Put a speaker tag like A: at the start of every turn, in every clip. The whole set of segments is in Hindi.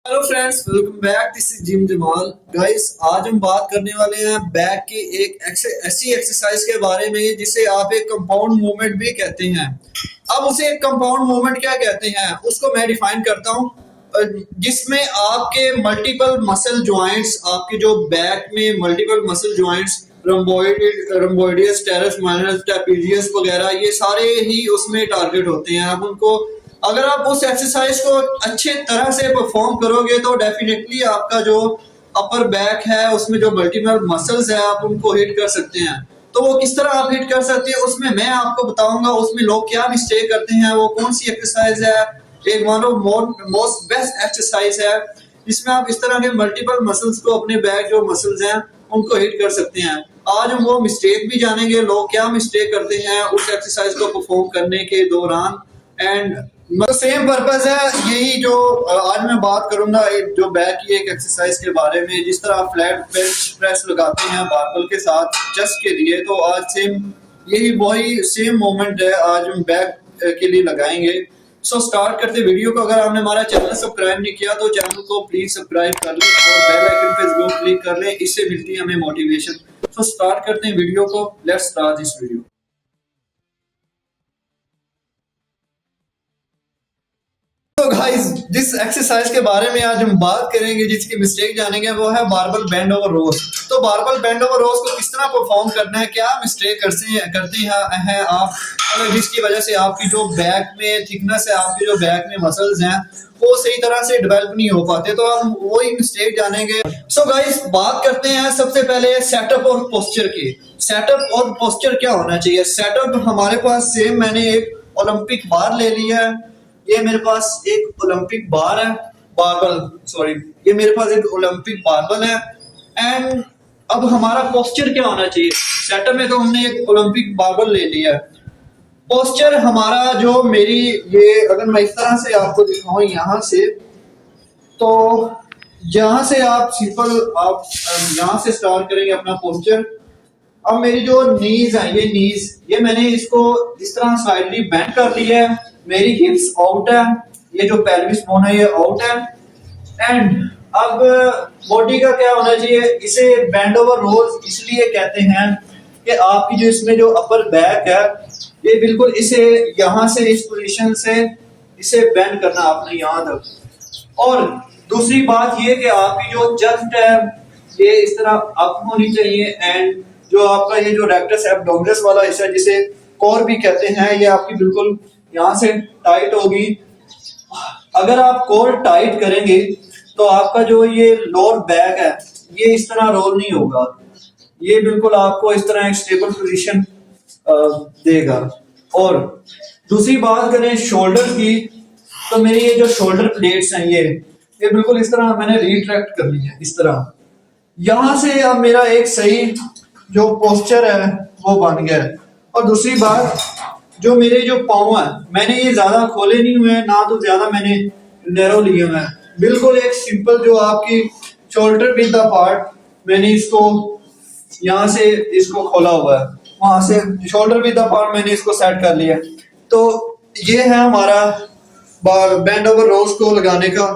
A: Hello friends, welcome back. This is gym Jamal. Guys, आज हम बात करने वाले हैं बैक की एक ऐसी एक्सरसाइज के बारे में जिसे आप एक कंपाउंड मूवमेंट भी कहते हैं। अब उसे एक कंपाउंड मूवमेंट क्या कहते हैं उसको मैं डिफाइन करता हूँ, जिसमें आपके मल्टीपल मसल जॉइंट्स, आपके जो बैक में multiple muscle joints, rhomboideus, teres minor, trapezius वगैरह, ये सारे ही उसमें टारगेट होते हैं। आप उनको, अगर आप उस एक्सरसाइज को अच्छे तरह से परफॉर्म करोगे तो डेफिनेटली आपका जो अपर बैक है उसमें जो मल्टीपल मसल्स है आप उनको हिट कर सकते हैं। तो वो किस तरह आप हिट कर सकते हैं उसमें मैं आपको बताऊंगा। उसमें लोग क्या मिस्टेक करते हैं, वो कौन सी एक्सरसाइज है, एक one of most best exercise है जिसमें आप इस तरह के मल्टीपल मसल्स को, अपने बैक जो मसल्स हैं उनको हिट कर सकते हैं। आज हम वो मिस्टेक भी जानेंगे, लोग क्या मिस्टेक करते हैं उस एक्सरसाइज को परफॉर्म करने के दौरान। एंड मतलब सेम पर्पस है यही जो आज मैं बात करूंगा, जो बैक की एक एक्सरसाइज के बारे में। जिस तरह आप फ्लैट बेंच प्रेस लगाते हैं बारबल के साथ चेस्ट के लिए, तो आज सेम यही वही सेम मोमेंट है आज हम बैक के लिए लगाएंगे। सो स्टार्ट करते वीडियो को। अगर आपने हमारा चैनल सब्सक्राइब नहीं किया तो चैनल को प्लीज सब्सक्राइब कर लें और बेल आइकन पे जरूर क्लिक कर लें, इससे मिलती है हमें मोटिवेशन। सो स्टार्ट करते हैं वीडियो को। Let's start this video. तो गाइस, जिस एक्सरसाइज के बारे में आज हम बात करेंगे, जिसकी मिस्टेक जानेंगे, वो है बारबल बेंड ओवर रोज। तो बारबल बेंड ओवर रोज को किस तरह परफॉर्म करना है, क्या मिस्टेक करते हैं आप, मतलब जिसकी वजह से आपकी जो बैक में थिकनेस है, आपकी जो बैक में मसल्स हैं वो सही तरह से डेवलप नहीं हो पाते। तो हम वही मिस्टेक जानेंगे। सो गाइस, बात करते हैं सबसे पहले सेटअप और पोस्चर की। सेटअप और पोस्चर क्या होना चाहिए। सेटअप हमारे पास सेम, मैंने एक ओलंपिक बार ले लिया है। ये मेरे पास एक ओलंपिक बार है, बारबल, सॉरी, ये मेरे पास एक ओलंपिक बारबल है। एंड अब हमारा पोस्चर क्या होना चाहिए। सेटअप में तो हमने एक ओलंपिक बारबल ले लिया है। पोस्चर हमारा जो मेरी, ये अगर मैं इस तरह से आपको दिखाऊं यहाँ से, तो यहाँ से आप सिंपल आप यहाँ से स्टार्ट करेंगे अपना पोस्चर। अब मेरी जो नीज है, ये नीज, ये मैंने इसको इस तरह स्लाइडली बेंड कर लिया है। मेरी हिप्स आउट है, ये जो पेल्विस बोन है ये आउट है। एंड अब बॉडी का क्या होना चाहिए। इसे बेंड ओवर रोज इसलिए कहते हैं कि आपकी जो इसमें जो अपर बैक है, ये बिल्कुल इसे यहाँ से, इस पोजीशन से इसे बेंड करना आपने यहाँ तक। और दूसरी बात ये कि आपकी जो चेस्ट है ये इस तरह अप होनी चाहिए। एंड जो आपका ये जो रेक्टस एब्डोमिनस वाला हिस्सा है, जिसे कोर भी कहते हैं, ये आपकी बिल्कुल यहाँ से टाइट होगी। अगर आप कोर टाइट करेंगे तो आपका जो ये लोअर बैक है ये इस तरह रोल नहीं होगा, ये बिल्कुल आपको इस तरह एक स्टेबल पोजीशन देगा। और दूसरी बात करें शोल्डर की, तो मेरी ये जो शोल्डर प्लेट्स हैं ये बिल्कुल इस तरह मैंने रिट्रैक्ट कर ली है इस तरह। यहां से अब मेरा एक सही जो पोस्चर है वो बन गया है। और दूसरी बात, जो मेरे जो पाँव है, मैंने ये ज्यादा खोले नहीं हुए हैं, ना तो ज्यादा मैंने नैरो लिए हुए हैं। बिल्कुल एक सिंपल जो आपकी शोल्डर विद द पार्ट, मैंने इसको यहाँ से इसको खोला हुआ है, वहां से शोल्डर विद द पार्ट मैंने इसको सेट कर लिया। तो ये है हमारा बेंड ओवर रोज को लगाने का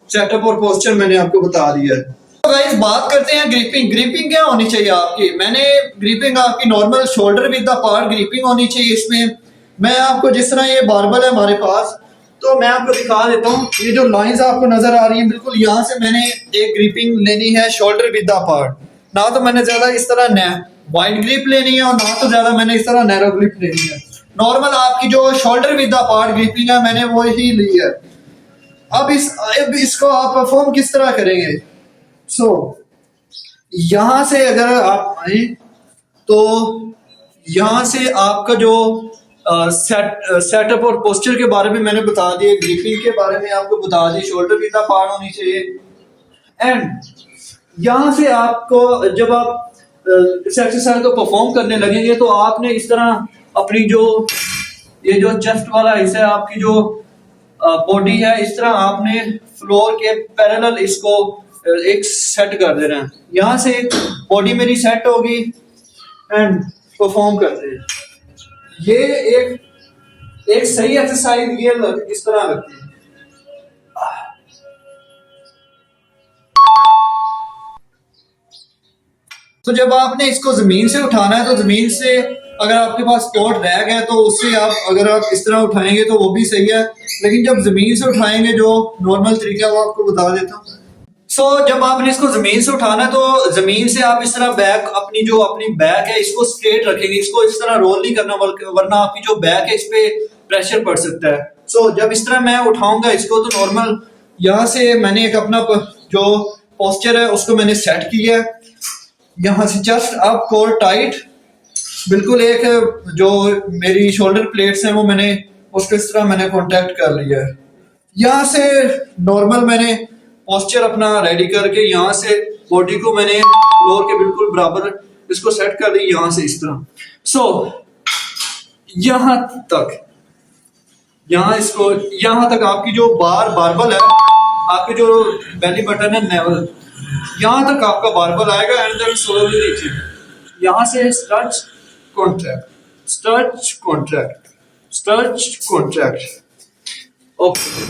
A: सेटअप और पोस्चर, मैंने आपको बता दिया है। तो गाइस, बात करते हैं ग्रिपिंग। ग्रिपिंग क्या होनी चाहिए आपकी। मैंने ग्रिपिंग आपकी normal shoulder with the part gripping होनी चाहिए। इसमें मैं आपको, जिस तरह ये बारबल है हमारे पास, तो मैं आपको दिखा देता हूँ। ये जो लाइंस आपको नजर आ रही है, बिल्कुल यहाँ से मैंने एक ग्रिपिंग लेनी है शोल्डर विद द पार्ट। ना तो मैंने ज्यादा इस तरह वाइड ग्रिप लेनी है और ना तो ज्यादा मैंने इस तरह नैरो ग्रिप लेनी है। नॉर्मल आपकी जो shoulder with the part gripping है मैंने वो ही ली है। अब इसको आप परफॉर्म किस तरह करेंगे। सो यहां से अगर आप आए तो यहां से आपका जो सेटअप और पोस्चर के बारे में मैंने बता दिया, ग्रिपिंग के बारे में आपको बता दी, शोल्डर भी इतना पार होनी चाहिए। एंड यहां से आपको, जब आप इस एक्सरसाइज को परफॉर्म करने लगेंगे तो आपने इस तरह अपनी जो ये जो चेस्ट वाला हिस्सा है, आपकी जो बॉडी है, इस तरह आपने फ्लोर के पैरेलल इसको एक सेट कर देना है। यहां से बॉडी मेरी सेट होगी एंड परफॉर्म करते हैं। ये एक सही एक्सरसाइज ये इस तरह लगती है। तो जब आपने इसको जमीन से उठाना है तो जमीन से अगर आपके पास कोट रैग है तो उससे आप अगर आप इस तरह उठाएंगे तो वो भी सही है, लेकिन जब जमीन से उठाएंगे जो नॉर्मल तरीका वो आपको बता देता हूँ। सो जब आपने इसको जमीन से उठाना है तो जमीन से आप इस तरह बैक अपनी बैक है इसको स्ट्रेट रखेंगे, इसको इस तरह रोल नहीं करना वरना आपकी जो बैक है इस पे प्रेशर पड़ सकता है। सो जब इस तरह मैं उठाऊंगा इसको तो नॉर्मल यहाँ से मैंने एक अपना जो पोस्चर है उसको मैंने सेट किया है, यहाँ से जस्ट आप कोर टाइट बिल्कुल एक जो मेरी शोल्डर प्लेट्स हैं वो मैंने उसको इस तरह मैंने कांटेक्ट कर लिया है। यहाँ से नॉर्मल मैंने पोस्चर अपना रेडी करके यहाँ से बॉडी को मैंने फ्लोर के बिल्कुल बराबर इसको सेट कर दी यहाँ से इस तरह। सो यहाँ तक यहाँ तक आपकी जो बारबल है, आपके जो बेली बटन है नेवल, यहाँ तक आपका बारबल आएगा एंड देन स्लोली नीचे यहाँ से stretch contract stretch contract stretch contract. Okay,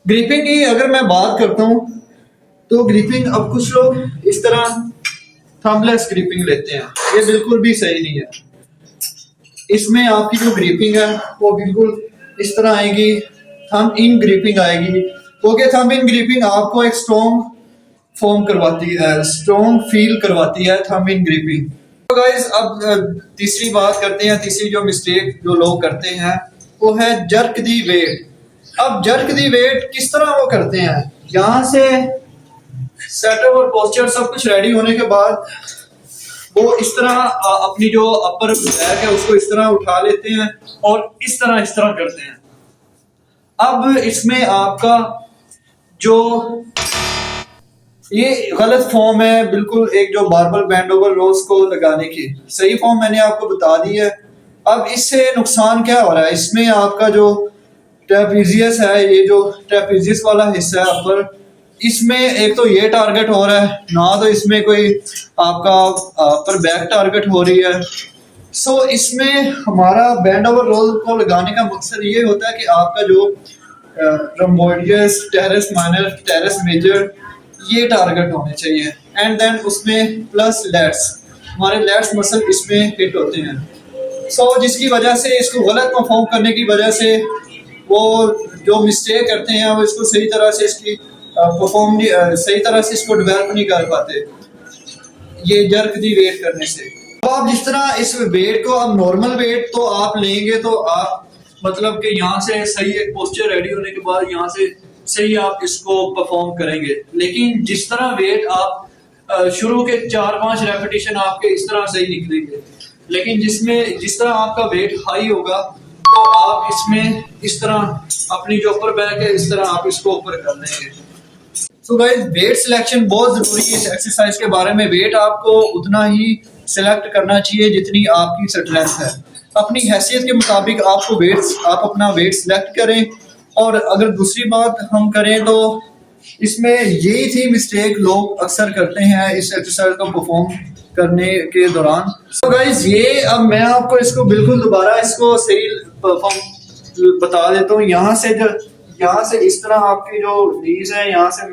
A: gripping की अगर मैं बात करता हूँ तो ग्रिपिंग अब कुछ लोग इस तरह थंबलेस ग्रिपिंग लेते हैं, ये बिल्कुल भी सही नहीं है। इसमें आपकी जो ग्रिपिंग है वो बिल्कुल इस तरह आएगी, थंब इन ग्रिपिंग आएगी, क्योंकि थंब इन ग्रिपिंग आपको एक स्ट्रॉन्ग फॉर्म करवाती है, स्ट्रॉन्ग फील करवाती है थंब इन ग्रिपिंग। तो गाइस अब तीसरी बात करते हैं, तीसरी जो मिस्टेक जो लोग करते हैं वो है जर्क दी वेट। अब जर्क दी वेट किस तरह वो करते हैं, यहाँ से सेटअप और पोस्चर सब कुछ रेडी होने के बाद वो इस तरह अपनी जो अपर बैक है उसको इस तरह उठा लेते हैं और इस तरह करते हैं। अब इसमें आपका जो ये गलत फॉर्म है बिल्कुल, एक जो बारबल बैंड ओवर रोज को लगाने की सही फॉर्म मैंने आपको बता दी है। अब इससे नुकसान क्या हो रहा है, इसमें आपका जो ट्रेपीजियस है, ये जो ट्रेपीजियस वाला हिस्सा है अपर, इसमें एक तो ये टारगेट हो रहा है ना, तो इसमें कोई आपका अपर बैक टारगेट हो रही है। सो इसमें हमारा बैंड ओवर रोल को लगाने का मकसद ये होता है कि आपका जो रम्बोइडियस, टेरेस माइनर, टेरेस मेजर ये टारगेट होने चाहिए एंड देन उसमें प्लस लैट्स, हमारे लैट्स मसल इसमें हिट होते हैं। सो जिसकी वजह से इसको गलत परफॉर्म करने की वजह से वो जो मिस्टेक करते हैं वो इसको सही तरह से इसकी सही तरह से इसको डेवलप नहीं कर पाते ये जर्क दी वेट करने से। तो आप जिस तरह इस वेट को अब नॉर्मल वेट तो आप लेंगे तो आप मतलब कि यहाँ से सही एक पोस्चर रेडी होने के बाद यहाँ से सही आप इसको परफॉर्म करेंगे, लेकिन जिस तरह वेट आप शुरू के 4-5 रेपिटेशन आपके इस तरह सही निकलेंगे, लेकिन जिस तरह आपका वेट हाई होगा तो आप इसमें इस तरह अपनी जो अपर बैक है इस तरह आप इसको ऊपर कर लेंगे। सो गाइस वेट सिलेक्शन बहुत जरूरी है इस एक्सरसाइज के बारे में। वेट आपको उतना ही सिलेक्ट करना चाहिए जितनी आपकी स्ट्रेंथ है, अपनी हैसियत के मुताबिक आप अपना वेट सिलेक्ट करें। और अगर दूसरी बात हम करें तो इसमें यही थी मिस्टेक लोग अक्सर करते हैं इस एक्सरसाइज को परफॉर्म करने के दौरान। तो गाइस ये अब मैं आपको इसको बिल्कुल दोबारा इसको सही परफॉर्म बता देता हूँ। यहाँ से इस तरह आपकी जो नीज है यहाँ से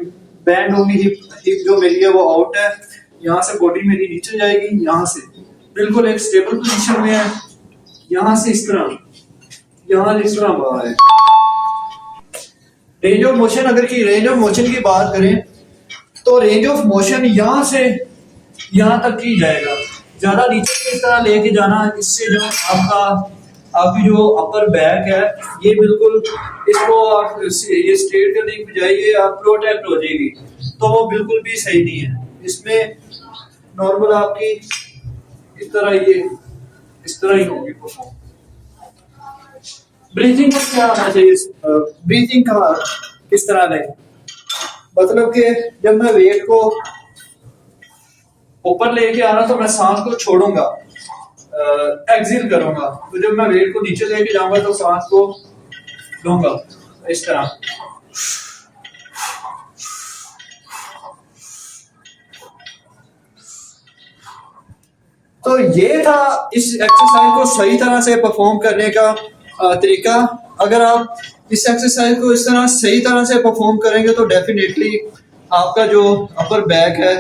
A: बैंड होगी, हिप जो मेरी है वो आउट है, यहाँ से बॉडी मेरी नीचे जाएगी, यहाँ से बिल्कुल एक स्टेबल पोजीशन में है, यहाँ से इस तरह बाहर है। Range of motion range of motion की बात करें तो रेंज ऑफ मोशन यहाँ से यहाँ तक की जाएगा, ज्यादा नीचे इस तरह लेके जाना, इससे जो आपकी जो अपर बैक है ये बिल्कुल इसको ये स्ट्रेट करने की बजाय ये आप प्रोटेक्ट हो जाएगी, तो वो बिल्कुल भी सही नहीं है। इसमें नॉर्मल आपकी इस तरह ही होगी परफॉर्म। ब्रीथिंग का क्या होना चाहिए, ब्रीथिंग का किस तरह लें, मतलब कि जब मैं वेट को ऊपर लेके आ रहा तो मैं सांस को छोड़ूंगा, एक्सहेल करूंगा, तो जब मैं वेट को नीचे लेके जाऊंगा तो सांस को लूंगा इस तरह। तो ये था इस एक्सरसाइज को सही तरह से परफॉर्म करने का तरीका। अगर आप इस एक्सरसाइज को इस तरह सही तरह से परफॉर्म करेंगे तो डेफिनेटली आपका जो अपर बैक है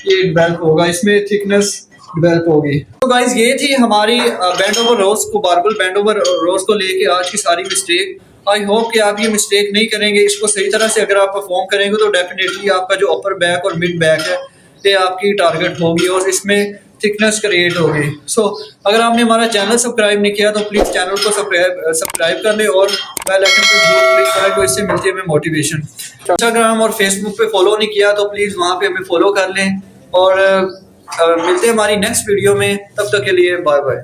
A: ये डेवलप होगा, इसमें थिकनेस डेवलप होगी। तो गाइज ये थी हमारी बैंड ओवर रोज को, बारबल बैंड ओवर रोज को लेके आज की सारी मिस्टेक। आई होप कि आप ये मिस्टेक नहीं करेंगे, इसको सही तरह से अगर आप परफॉर्म करेंगे तो डेफिनेटली आपका जो अपर बैक और मिड बैक है ये आपकी टारगेट होगी और इसमें थिकनेस क्रिएट होगी। सो अगर आपने हमारा चैनल सब्सक्राइब नहीं किया तो प्लीज़ चैनल को सब्सक्राइब कर ले और बेल आइकन पर जरूर क्लिक करें, तो इससे मिलती है हमें मोटिवेशन। इंस्टाग्राम और फेसबुक पे फॉलो नहीं किया तो प्लीज़ वहाँ पे हमें फॉलो कर लें और मिलते हैं हमारी नेक्स्ट वीडियो में। तब तक के लिए बाय बाय।